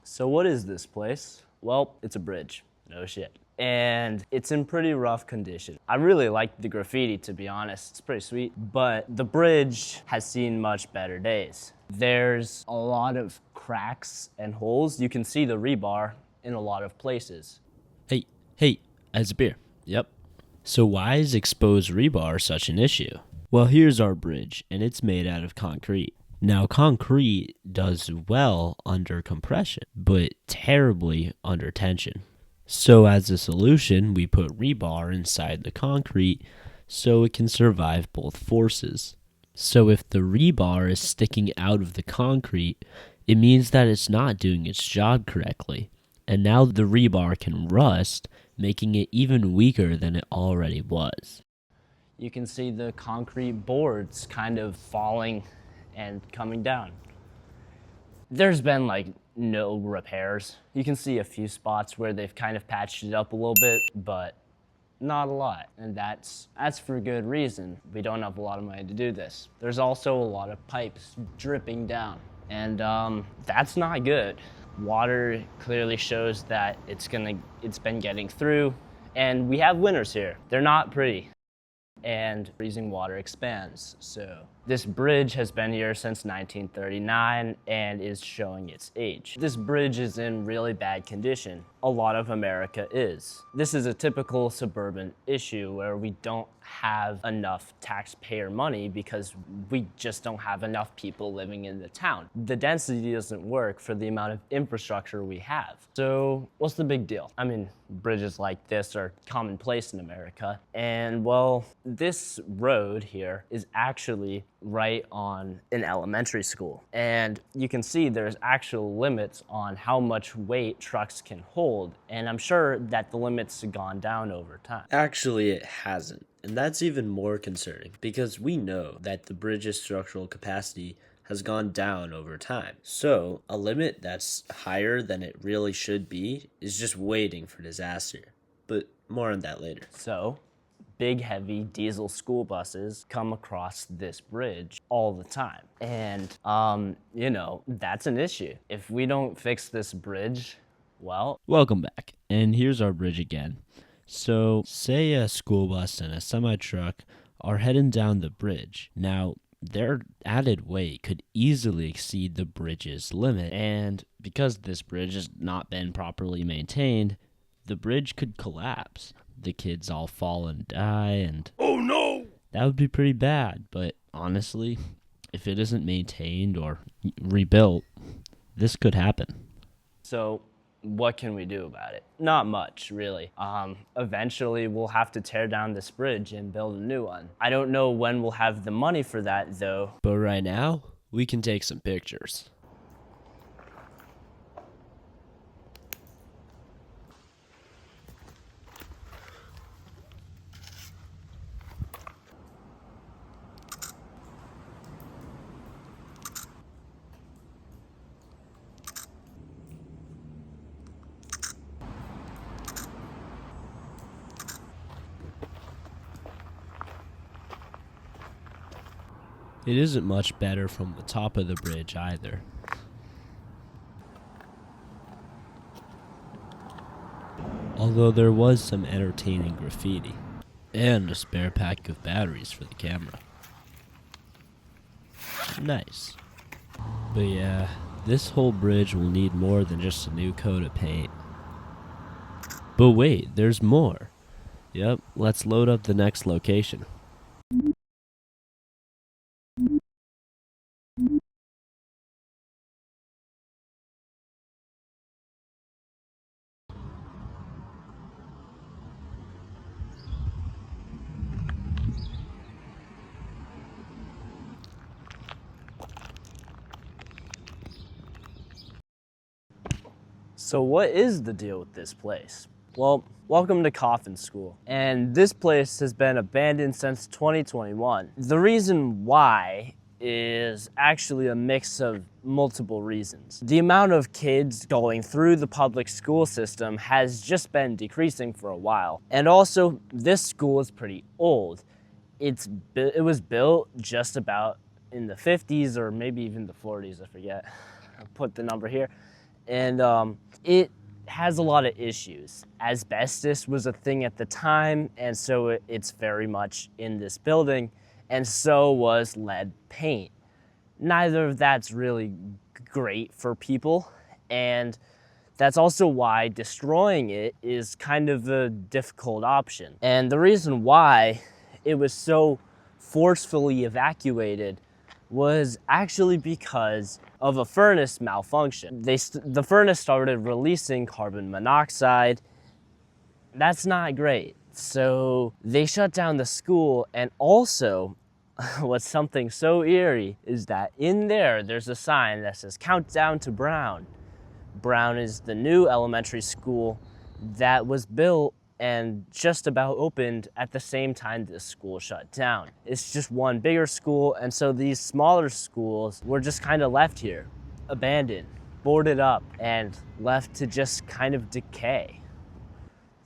So what is this place? Well, it's a bridge, no shit. And it's in pretty rough condition. I really like the graffiti, to be honest. It's pretty sweet, but the bridge has seen much better days. There's a lot of cracks and holes. You can see the rebar in a lot of places. Hey, as a beer. Yep. So why is exposed rebar such an issue? Well, here's our bridge, and it's made out of concrete. Now, concrete does well under compression, but terribly under tension. So as a solution, we put rebar inside the concrete so it can survive both forces. So if the rebar is sticking out of the concrete, it means that it's not doing its job correctly. And now the rebar can rust, making it even weaker than it already was. You can see the concrete boards kind of falling and coming down. There's been like no repairs. You can see a few spots where they've kind of patched it up a little bit, but not a lot. And that's for good reason. We don't have a lot of money to do this. There's also a lot of pipes dripping down, and that's not good. Water clearly shows that it's been getting through, and we have winters here. They're not pretty, and freezing water expands. So this bridge has been here since 1939 and is showing its age. This bridge is in really bad condition. A lot of America is. This is a typical suburban issue where we don't have enough taxpayer money because we just don't have enough people living in the town. The density doesn't work for the amount of infrastructure we have. So what's the big deal? I mean, bridges like this are commonplace in America. And well, this road here is actually right on an elementary school. And you can see there's actual limits on how much weight trucks can hold. And I'm sure that the limits have gone down over time. Actually, it hasn't. And that's even more concerning because we know that the bridge's structural capacity has gone down over time. So a limit that's higher than it really should be is just waiting for disaster. But more on that later. So big, heavy diesel school buses come across this bridge all the time. And, that's an issue. If we don't fix this bridge, well... Welcome back. And here's our bridge again. So, say a school bus and a semi-truck are heading down the bridge. Now, their added weight could easily exceed the bridge's limit. And because this bridge has not been properly maintained, the bridge could collapse. The kids all fall and die, and oh no! That would be pretty bad, but honestly, if it isn't maintained or rebuilt, this could happen. So what can we do about it? Not much, really. Eventually we'll have to tear down this bridge and build a new one. I don't know when we'll have the money for that, though. But right now, we can take some pictures. It isn't much better from the top of the bridge either. Although there was some entertaining graffiti, and a spare pack of batteries for the camera. Nice. But yeah, this whole bridge will need more than just a new coat of paint. But wait, there's more. Yep, let's load up the next location. So what is the deal with this place? Well, welcome to Coffin School. And this place has been abandoned since 2021. The reason why is actually a mix of multiple reasons. The amount of kids going through the public school system has just been decreasing for a while. And also, this school is pretty old. It was built just about in the 50s or maybe even the 40s, I forget. I'll put the number here. And it has a lot of issues. Asbestos was a thing at the time, and so it's very much in this building, and so was lead paint. Neither of that's really great for people, and that's also why destroying it is kind of a difficult option. And the reason why it was so forcefully evacuated was actually because of a furnace malfunction. The furnace started releasing carbon monoxide. That's not great. So they shut down the school, and also what's something so eerie is that in there's a sign that says "Countdown to Brown." Brown is the new elementary school that was built and just about opened at the same time this school shut down. It's just one bigger school, and so these smaller schools were just kind of left here, abandoned, boarded up, and left to just kind of decay.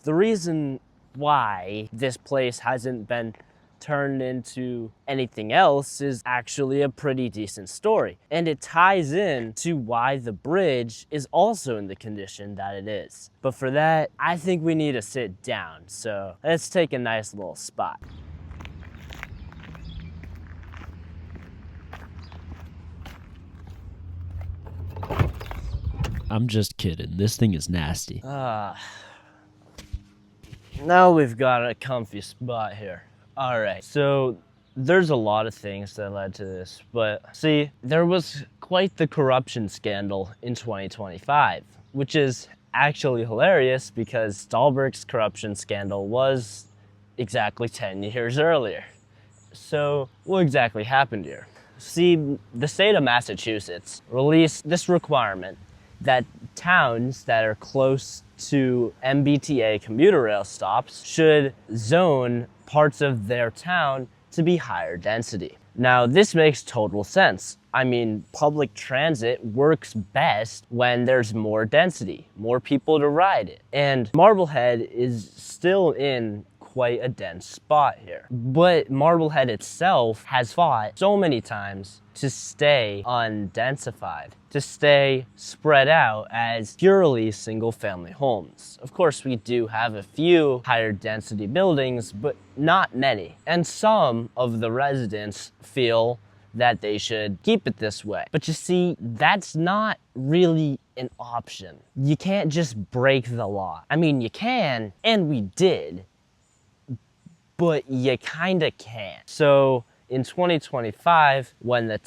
The reason why this place hasn't been turned into anything else is actually a pretty decent story. And it ties in to why the bridge is also in the condition that it is. But for that, I think we need to sit down. So let's take a nice little spot. I'm just kidding. This thing is nasty. Now we've got a comfy spot here. All right, so there's a lot of things that led to this, but see, there was quite the corruption scandal in 2025, which is actually hilarious because Stalburg's corruption scandal was exactly 10 years earlier. So what exactly happened here? See, the state of Massachusetts released this requirement that towns that are close to MBTA commuter rail stops should zone parts of their town to be higher density. Now, this makes total sense. I mean, public transit works best when there's more density, more people to ride it. And Marblehead is still in quite a dense spot here. But Marblehead itself has fought so many times to stay undensified, to stay spread out as purely single-family homes. Of course, we do have a few higher density buildings, but not many. And some of the residents feel that they should keep it this way. But you see, that's not really an option. You can't just break the law. I mean, you can, and we did, but you kinda can't. So in 2025, when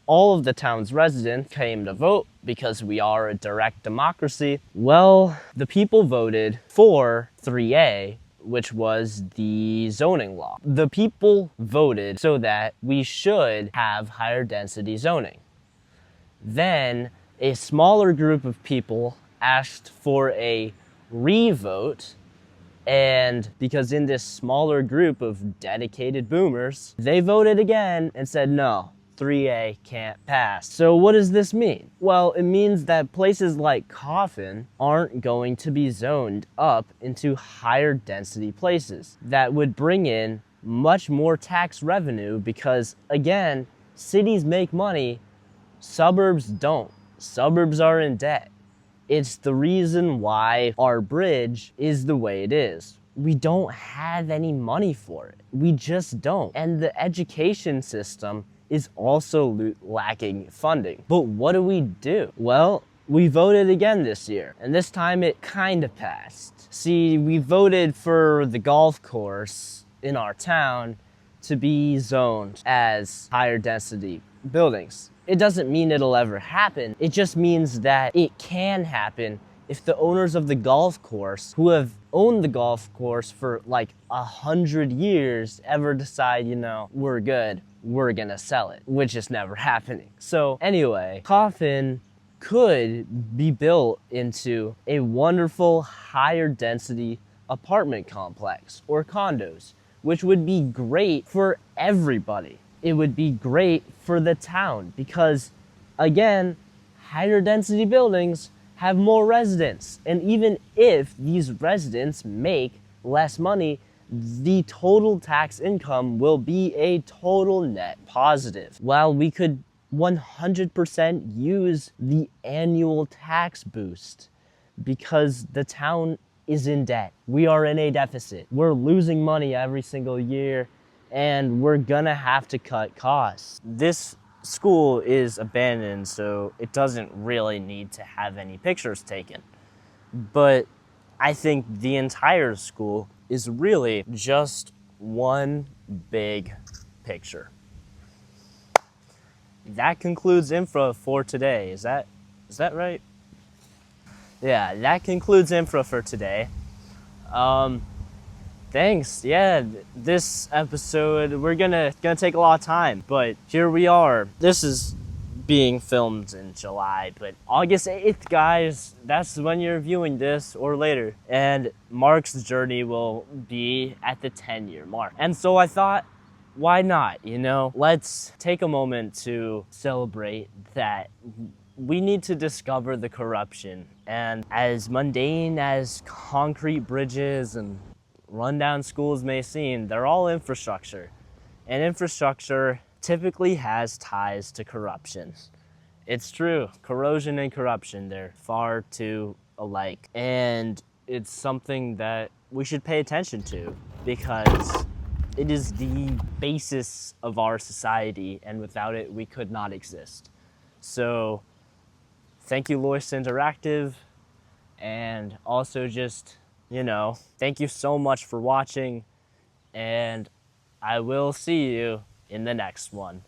all of the town's residents came to vote, because we are a direct democracy, well, the people voted for 3A, which was the zoning law. The people voted so that we should have higher density zoning. Then a smaller group of people asked for a re-vote, and because in this smaller group of dedicated boomers, they voted again and said, no, 3A can't pass. So what does this mean? Well, it means that places like Coffin aren't going to be zoned up into higher density places that would bring in much more tax revenue because, again, cities make money, suburbs don't. Suburbs are in debt. It's the reason why our bridge is the way it is. We don't have any money for it. We just don't. And the education system is also lacking funding. But what do? Well, we voted again this year, and this time it kind of passed. See, we voted for the golf course in our town to be zoned as higher density buildings. It doesn't mean it'll ever happen. It just means that it can happen if the owners of the golf course, who have owned the golf course for like 100 years, ever decide, we're good, we're gonna sell it, which is never happening. So anyway, Coffin could be built into a wonderful higher density apartment complex or condos, which would be great for everybody. It would be great for the town because, again, higher density buildings have more residents. And even if these residents make less money, the total tax income will be a total net positive. While we could 100% use the annual tax boost because the town is in debt. We are in a deficit. We're losing money every single year, and we're gonna have to cut costs. This school is abandoned, so it doesn't really need to have any pictures taken. But I think the entire school is really just one big picture. That concludes Infra for today. Is that right? Yeah, that concludes Infra for today. Thanks. Yeah, this episode we're gonna take a lot of time, but here we are. This is being filmed in July, but August 8th, guys, that's when you're viewing this or later. And Mark's journey will be at the 10-year mark. And so I thought, why not, Let's take a moment to celebrate that we need to discover the corruption. And as mundane as concrete bridges and rundown schools may seem, they're all infrastructure. And infrastructure typically has ties to corruption. It's true, corrosion and corruption, they're far too alike. And it's something that we should pay attention to because it is the basis of our society, and without it, we could not exist. So, thank you, Lois Interactive, and also just, thank you so much for watching, and I will see you in the next one.